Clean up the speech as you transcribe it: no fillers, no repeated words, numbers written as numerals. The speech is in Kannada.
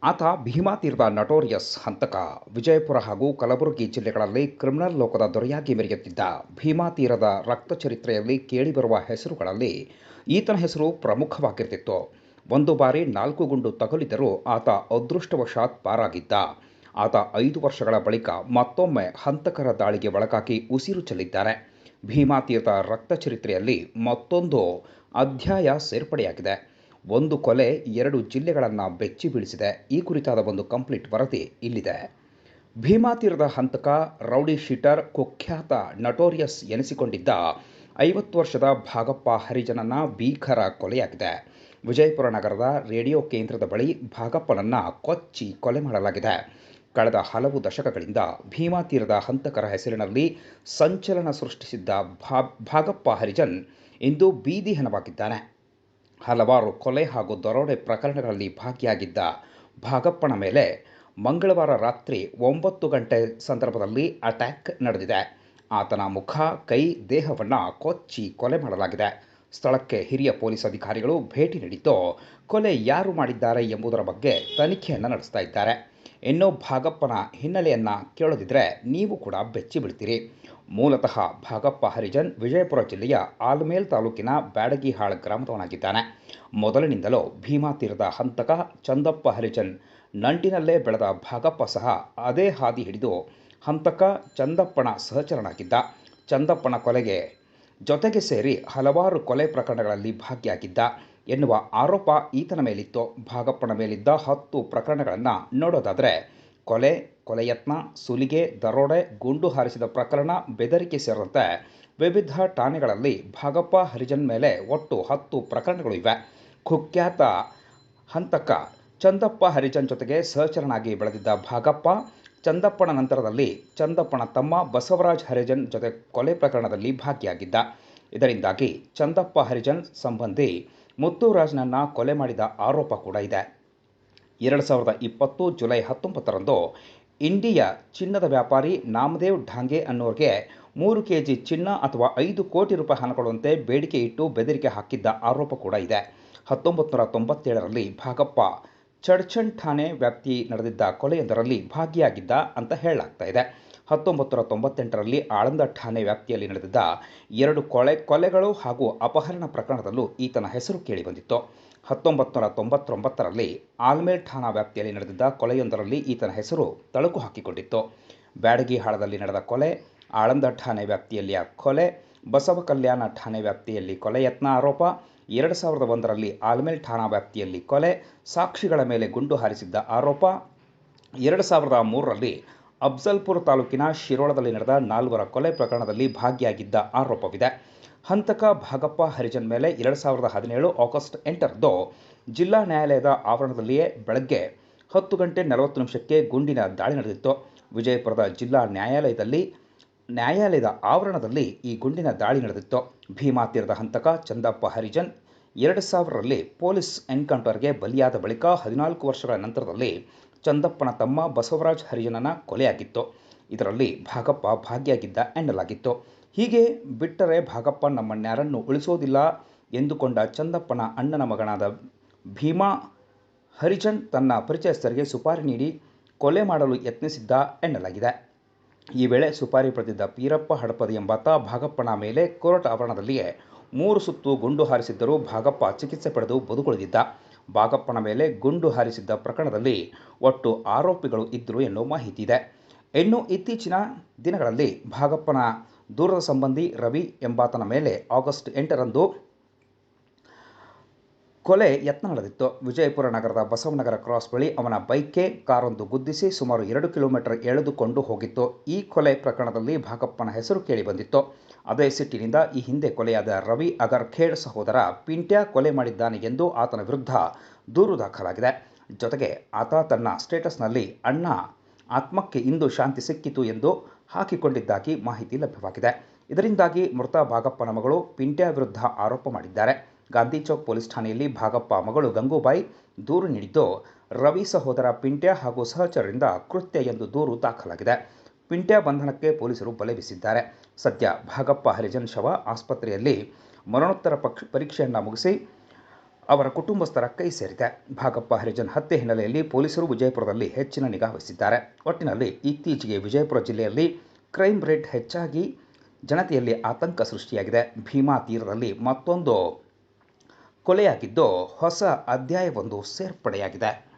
ಆತ ಭೀಮಾ ತೀರದ ನಟೋರಿಯಸ್ ಹಂತಕ. ವಿಜಯಪುರ ಹಾಗೂ ಕಲಬುರಗಿ ಜಿಲ್ಲೆಗಳಲ್ಲಿ ಕ್ರಿಮಿನಲ್ ಲೋಕದ ದೊರೆಯಾಗಿ ಮೆರೆಯುತ್ತಿದ್ದ. ಭೀಮಾ ತೀರದ ರಕ್ತ ಚರಿತ್ರೆಯಲ್ಲಿ ಕೇಳಿಬರುವ ಹೆಸರುಗಳಲ್ಲಿ ಈತನ ಹೆಸರು ಪ್ರಮುಖವಾಗಿರ್ತಿತ್ತು. ಒಂದು ಬಾರಿ 4 ಗುಂಡು ತಗುಲಿದರೂ ಆತ ಅದೃಷ್ಟವಶಾತ್ ಪಾರಾಗಿದ್ದ. ಆತ 5 ವರ್ಷಗಳ ಬಳಿಕ ಮತ್ತೊಮ್ಮೆ ಹಂತಕರ ದಾಳಿಗೆ ಒಳಗಾಗಿ ಉಸಿರು ಚೆಲ್ಲಿದ್ದಾನೆ. ಭೀಮಾ ತೀರದ ರಕ್ತ ಚರಿತ್ರೆಯಲ್ಲಿ ಮತ್ತೊಂದು ಅಧ್ಯಾಯ ಸೇರ್ಪಡೆಯಾಗಿದೆ. ಒಂದು ಕೊಲೆ 2 ಜಿಲ್ಲೆಗಳನ್ನು ಬೆಚ್ಚಿ ಬೀಳಿಸಿದೆ. ಈ ಕುರಿತಾದ ಒಂದು ಕಂಪ್ಲೀಟ್ ವರದಿ ಇಲ್ಲಿದೆ. ಭೀಮಾ ತೀರದ ಹಂತಕ, ರೌಡಿ ಶೀಟರ್, ಕುಖ್ಯಾತ ನಟೋರಿಯಸ್ ಎನಿಸಿಕೊಂಡಿದ್ದ 50 ವರ್ಷದ ಭಾಗಪ್ಪ ಹರಿಜನನ್ನ ಭೀಕರ ಕೊಲೆಯಾಗಿದೆ. ವಿಜಯಪುರ ನಗರದ ರೇಡಿಯೋ ಕೇಂದ್ರದ ಬಳಿ ಭಾಗಪ್ಪನನ್ನ ಕೊಚ್ಚಿ ಕೊಲೆ ಮಾಡಲಾಗಿದೆ. ಕಳೆದ ಹಲವು ದಶಕಗಳಿಂದ ಭೀಮಾ ತೀರದ ಹಂತಕರ ಹೆಸರಿನಲ್ಲಿ ಸಂಚಲನ ಸೃಷ್ಟಿಸಿದ್ದ ಭಾಗಪ್ಪ ಹರಿಜನ್ ಇಂದು ಬೀದಿ ಹೆಣವಾಗಿದ್ದಾನೆ. ಹಲವಾರು ಕೊಲೆ ಹಾಗೂ ದರೋಡೆ ಪ್ರಕರಣಗಳಲ್ಲಿ ಭಾಗಿಯಾಗಿದ್ದ ಭಾಗಪ್ಪನ ಮೇಲೆ ಮಂಗಳವಾರ ರಾತ್ರಿ 9 ಗಂಟೆ ಸಂದರ್ಭದಲ್ಲಿ ಅಟ್ಯಾಕ್ ನಡೆದಿದೆ. ಆತನ ಮುಖ, ಕೈ, ದೇಹವನ್ನು ಕೊಚ್ಚಿ ಕೊಲೆ ಮಾಡಲಾಗಿದೆ. ಸ್ಥಳಕ್ಕೆ ಹಿರಿಯ ಪೊಲೀಸ್ ಅಧಿಕಾರಿಗಳು ಭೇಟಿ ನೀಡಿದ್ದು ಕೊಲೆ ಯಾರು ಮಾಡಿದ್ದಾರೆ ಎಂಬುದರ ಬಗ್ಗೆ ತನಿಖೆಯನ್ನು ನಡೆಸ್ತಾ ಇದ್ದಾರೆ. ಇನ್ನು ಭಾಗಪ್ಪನ ಹಿನ್ನೆಲೆಯನ್ನು ಕೇಳೋದಿದ್ರೆ ನೀವು ಕೂಡ ಬೆಚ್ಚಿ ಬೀಳ್ತೀರಿ. ಮೂಲತಃ ಭಾಗಪ್ಪ ಹರಿಜನ್ ವಿಜಯಪುರ ಜಿಲ್ಲೆಯ ಆಲಮೇಲ್ ತಾಲೂಕಿನ ಬ್ಯಾಡಗಿಹಾಳ್ ಗ್ರಾಮದವನಾಗಿದ್ದಾನೆ. ಮೊದಲಿನಿಂದಲೂ ಭೀಮಾ ತೀರದ ಹಂತಕ ಚಂದಪ್ಪ ಹರಿಜನ್ ನಂಟಿನಲ್ಲೇ ಬೆಳೆದ ಭಾಗಪ್ಪ ಸಹ ಅದೇ ಹಾದಿ ಹಿಡಿದು ಹಂತಕ ಚಂದಪ್ಪನ ಸಹಚರನಾಗಿದ್ದ. ಚಂದಪ್ಪನ ಕೊಲೆಗೆ ಜೊತೆಗೆ ಸೇರಿ ಹಲವಾರು ಕೊಲೆ ಪ್ರಕರಣಗಳಲ್ಲಿ ಭಾಗಿಯಾಗಿದ್ದ ಎನ್ನುವ ಆರೋಪ ಈತನ ಮೇಲಿತ್ತು. ಭಾಗಪ್ಪನ ಮೇಲಿದ್ದ 10 ಪ್ರಕರಣಗಳನ್ನು ನೋಡೋದಾದರೆ ಕೊಲೆ, ಕೊಲೆಯತ್ನ, ಸುಲಿಗೆ, ದರೋಡೆ, ಗುಂಡು ಹಾರಿಸಿದ ಪ್ರಕರಣ, ಬೆದರಿಕೆ ಸೇರಿದಂತೆ ವಿವಿಧ ಠಾಣೆಗಳಲ್ಲಿ ಭಾಗಪ್ಪ ಹರಿಜನ್ ಮೇಲೆ ಒಟ್ಟು 10 ಪ್ರಕರಣಗಳು ಇವೆ. ಕುಖ್ಯಾತ ಹಂತಕ ಚಂದಪ್ಪ ಹರಿಜನ್ ಜೊತೆಗೆ ಸಹಚರನಾಗಿ ಬೆಳೆದಿದ್ದ ಭಾಗಪ್ಪ, ಚಂದಪ್ಪನ ನಂತರದಲ್ಲಿ ಚಂದಪ್ಪನ ತಮ್ಮ ಬಸವರಾಜ್ ಹರಿಜನ್ ಜೊತೆ ಕೊಲೆ ಪ್ರಕರಣದಲ್ಲಿ ಭಾಗಿಯಾಗಿದ್ದ. ಇದರಿಂದಾಗಿ ಚಂದಪ್ಪ ಹರಿಜನ್ ಸಂಬಂಧಿ ಮುತ್ತುರಾಜ್ನನ್ನ ಕೊಲೆ ಮಾಡಿದ ಆರೋಪ ಕೂಡ ಇದೆ. 2020 ಜುಲೈ 19ರಂದು ಇಂಡಿಯಾ ಚಿನ್ನದ ವ್ಯಾಪಾರಿ ನಾಮದೇವ್ ಢಾಂಗೆ ಅನ್ನೋರಿಗೆ 3 ಕೆಜಿ ಚಿನ್ನ ಅಥವಾ 5 ಕೋಟಿ ರೂಪಾಯಿ ಹಣ ಕೊಡುವಂತೆ ಬೇಡಿಕೆ ಇಟ್ಟು ಬೆದರಿಕೆ ಹಾಕಿದ್ದ ಆರೋಪ ಕೂಡ ಇದೆ. 1997ರಲ್ಲಿ ಭಾಗಪ್ಪ ಚಡ್ಚಣ್ ಠಾಣೆ ವ್ಯಾಪ್ತಿ ನಡೆದಿದ್ದ ಕೊಲೆಯೊಂದರಲ್ಲಿ ಭಾಗಿಯಾಗಿದ್ದ ಅಂತ ಹೇಳಲಾಗ್ತಾ ಇದೆ. 1998ರಲ್ಲಿ ಆಳಂದ ಠಾಣೆ ವ್ಯಾಪ್ತಿಯಲ್ಲಿ ನಡೆದಿದ್ದ 2 ಕೊಲೆಗಳು ಹಾಗೂ ಅಪಹರಣ ಪ್ರಕರಣದಲ್ಲೂ ಈತನ ಹೆಸರು ಕೇಳಿಬಂದಿತ್ತು. 1999ರಲ್ಲಿ ಆಲ್ಮೇಲ್ ಠಾಣಾ ವ್ಯಾಪ್ತಿಯಲ್ಲಿ ನಡೆದಿದ್ದ ಕೊಲೆಯೊಂದರಲ್ಲಿ ಈತನ ಹೆಸರು ತಳುಕು ಹಾಕಿಕೊಂಡಿತ್ತು. ಬ್ಯಾಡಗಿಹಾಳದಲ್ಲಿ ನಡೆದ ಕೊಲೆ, ಆಳಂದ ಠಾಣೆ ವ್ಯಾಪ್ತಿಯಲ್ಲಿಯ ಕೊಲೆ, ಬಸವ ಕಲ್ಯಾಣ ಠಾಣೆ ವ್ಯಾಪ್ತಿಯಲ್ಲಿ ಕೊಲೆ ಯತ್ನ ಆರೋಪ, 2001ರಲ್ಲಿ ಆಲ್ಮೇಲ್ ಠಾಣಾ ವ್ಯಾಪ್ತಿಯಲ್ಲಿ ಕೊಲೆ, ಸಾಕ್ಷಿಗಳ ಮೇಲೆ ಗುಂಡು ಹಾರಿಸಿದ್ದ ಆರೋಪ, 2003ರಲ್ಲಿ ಅಫ್ಜಲ್ಪುರ ತಾಲೂಕಿನ ಶಿರೋಳದಲ್ಲಿ ನಡೆದ 4 ಕೊಲೆ ಪ್ರಕರಣದಲ್ಲಿ ಭಾಗಿಯಾಗಿದ್ದ ಆರೋಪವಿದೆ. ಹಂತಕ ಭಾಗಪ್ಪ ಹರಿಜನ್ ಮೇಲೆ 2017 ಆಗಸ್ಟ್ 8ರಂದು ಜಿಲ್ಲಾ ನ್ಯಾಯಾಲಯದ ಆವರಣದಲ್ಲಿಯೇ ಬೆಳಗ್ಗೆ 10 ಗಂಟೆ 40 ನಿಮಿಷಕ್ಕೆ ಗುಂಡಿನ ದಾಳಿ ನಡೆದಿತ್ತು. ವಿಜಯಪುರದ ಜಿಲ್ಲಾ ನ್ಯಾಯಾಲಯದ ಆವರಣದಲ್ಲಿ ಈ ಗುಂಡಿನ ದಾಳಿ ನಡೆದಿತ್ತು. ಭೀಮಾ ತೀರದ ಹಂತಕ ಚಂದಪ್ಪ ಹರಿಜನ್ 2000ರಲ್ಲಿ ಪೊಲೀಸ್ ಎನ್ಕೌಂಟರ್ಗೆ ಬಲಿಯಾದ ಬಳಿಕ 14 ವರ್ಷಗಳ ನಂತರದಲ್ಲಿ ಚಂದಪ್ಪನ ತಮ್ಮ ಬಸವರಾಜ್ ಹರಿಜನನ ಕೊಲೆಯಾಗಿತ್ತು. ಇದರಲ್ಲಿ ಭಾಗಪ್ಪ ಭಾಗಿಯಾಗಿದ್ದ ಎನ್ನಲಾಗಿತ್ತು. ಹೀಗೆ ಬಿಟ್ಟರೆ ಭಾಗಪ್ಪ ನಮ್ಮನ್ಯಾರನ್ನು ಉಳಿಸೋದಿಲ್ಲ ಎಂದುಕೊಂಡ ಚಂದಪ್ಪನ ಅಣ್ಣನ ಮಗನಾದ ಭೀಮಾ ಹರಿಜನ್ ತನ್ನ ಪರಿಚಯಸ್ಥರಿಗೆ ಸುಪಾರಿ ನೀಡಿ ಕೊಲೆ ಮಾಡಲು ಯತ್ನಿಸಿದ್ದ ಎನ್ನಲಾಗಿದೆ. ಈ ವೇಳೆ ಸುಪಾರಿ ಪಡೆದಿದ್ದ ಪೀರಪ್ಪ ಹಡಪದಿ ಎಂಬಾತ ಭಾಗಪ್ಪನ ಮೇಲೆ ಕೋರ್ಟ್ ಆವರಣದಲ್ಲಿಯೇ 3 ಸುತ್ತು ಗುಂಡು ಹಾರಿಸಿದ್ದರೂ ಭಾಗಪ್ಪ ಚಿಕಿತ್ಸೆ ಪಡೆದು ಬದುಕುಳಿದಿದ್ದ. ಭಾಗಪ್ಪನ ಮೇಲೆ ಗುಂಡು ಹಾರಿಸಿದ್ದ ಪ್ರಕರಣದಲ್ಲಿ ಒಟ್ಟು ಆರೋಪಿಗಳು ಇದ್ದರು ಎನ್ನುವ ಮಾಹಿತಿ ಇದೆ. ಇನ್ನು ಇತ್ತೀಚಿನ ದಿನಗಳಲ್ಲಿ ಭಾಗಪ್ಪನ ದೂರದ ಸಂಬಂಧಿ ರವಿ ಎಂಬಾತನ ಮೇಲೆ ಆಗಸ್ಟ್ 8ರಂದು ಕೊಲೆ ಯತ್ನ ನಡೆದಿತ್ತು. ವಿಜಯಪುರ ನಗರದ ಬಸವನಗರ ಕ್ರಾಸ್ ಬಳಿ ಅವನ ಬೈಕ್ಗೆ ಕಾರೊಂದು ಗುದ್ದಿಸಿ ಸುಮಾರು 2 ಕಿಲೋಮೀಟರ್ ಎಳೆದುಕೊಂಡು ಹೋಗಿತ್ತು. ಈ ಕೊಲೆ ಪ್ರಕರಣದಲ್ಲಿ ಭಾಗಪ್ಪನ ಹೆಸರು ಕೇಳಿಬಂದಿತ್ತು. ಅದೇ ಸಿಟ್ಟಿನಿಂದ ಈ ಹಿಂದೆ ಕೊಲೆಯಾದ ರವಿ ಅಗರ್ಖೇಡ್ ಸಹೋದರ ಪಿಂಟ್ಯಾ ಕೊಲೆ ಮಾಡಿದ್ದಾನೆ ಎಂದು ಆತನ ವಿರುದ್ಧ ದೂರು ದಾಖಲಾಗಿದೆ. ಜೊತೆಗೆ ಆತ ತನ್ನ ಸ್ಟೇಟಸ್ನಲ್ಲಿ ಅಣ್ಣ ಆತ್ಮಕ್ಕೆ ಇಂದು ಶಾಂತಿ ಸಿಕ್ಕಿತು ಎಂದು ಹಾಕಿಕೊಂಡಿದ್ದಾಗಿ ಮಾಹಿತಿ ಲಭ್ಯವಾಗಿದೆ. ಇದರಿಂದಾಗಿ ಮೃತ ಭಾಗಪ್ಪನ ಮಗಳು ಪಿಂಟ್ಯಾ ವಿರುದ್ಧ ಆರೋಪ ಮಾಡಿದ್ದಾರೆ. ಗಾಂಧಿ ಚೌಕ್ ಪೊಲೀಸ್ ಠಾಣೆಯಲ್ಲಿ ಭಾಗಪ್ಪ ಮಗಳು ಗಂಗೂಬಾಯಿ ದೂರು ನೀಡಿದ್ದು, ರವಿ ಸಹೋದರ ಪಿಂಟ್ಯಾ ಹಾಗೂ ಸಹಚರರಿಂದ ಕೃತ್ಯ ಎಂದು ದೂರು ದಾಖಲಾಗಿದೆ. ಪಿಂಟ್ಯಾ ಬಂಧನಕ್ಕೆ ಪೊಲೀಸರು ಬಲೆ ಬೀಸಿದ್ದಾರೆ. ಸದ್ಯ ಭಾಗಪ್ಪ ಹರಿಜನ್ ಶವ ಆಸ್ಪತ್ರೆಯಲ್ಲಿ ಮರಣೋತ್ತರ ಪರೀಕ್ಷೆಯನ್ನು ಮುಗಿಸಿ ಅವರ ಕುಟುಂಬಸ್ಥರ ಕೈ ಸೇರಿದೆ. ಭಾಗಪ್ಪ ಹರಿಜನ್ ಹತ್ಯೆ ಹಿನ್ನೆಲೆಯಲ್ಲಿ ಪೊಲೀಸರು ವಿಜಯಪುರದಲ್ಲಿ ಹೆಚ್ಚಿನ ನಿಗಾ ವಹಿಸಿದ್ದಾರೆ. ಒಟ್ಟಿನಲ್ಲಿ ಇತ್ತೀಚೆಗೆ ವಿಜಯಪುರ ಜಿಲ್ಲೆಯಲ್ಲಿ ಕ್ರೈಮ್ ರೇಟ್ ಹೆಚ್ಚಾಗಿ ಜನತೆಯಲ್ಲಿ ಆತಂಕ ಸೃಷ್ಟಿಯಾಗಿದೆ. ಭೀಮಾ ತೀರದಲ್ಲಿ ಮತ್ತೊಂದು ಕೊಲೆಯಾಗಿದ್ದು ಹೊಸ ಅಧ್ಯಾಯವೊಂದು ಸೇರ್ಪಡೆಯಾಗಿದೆ.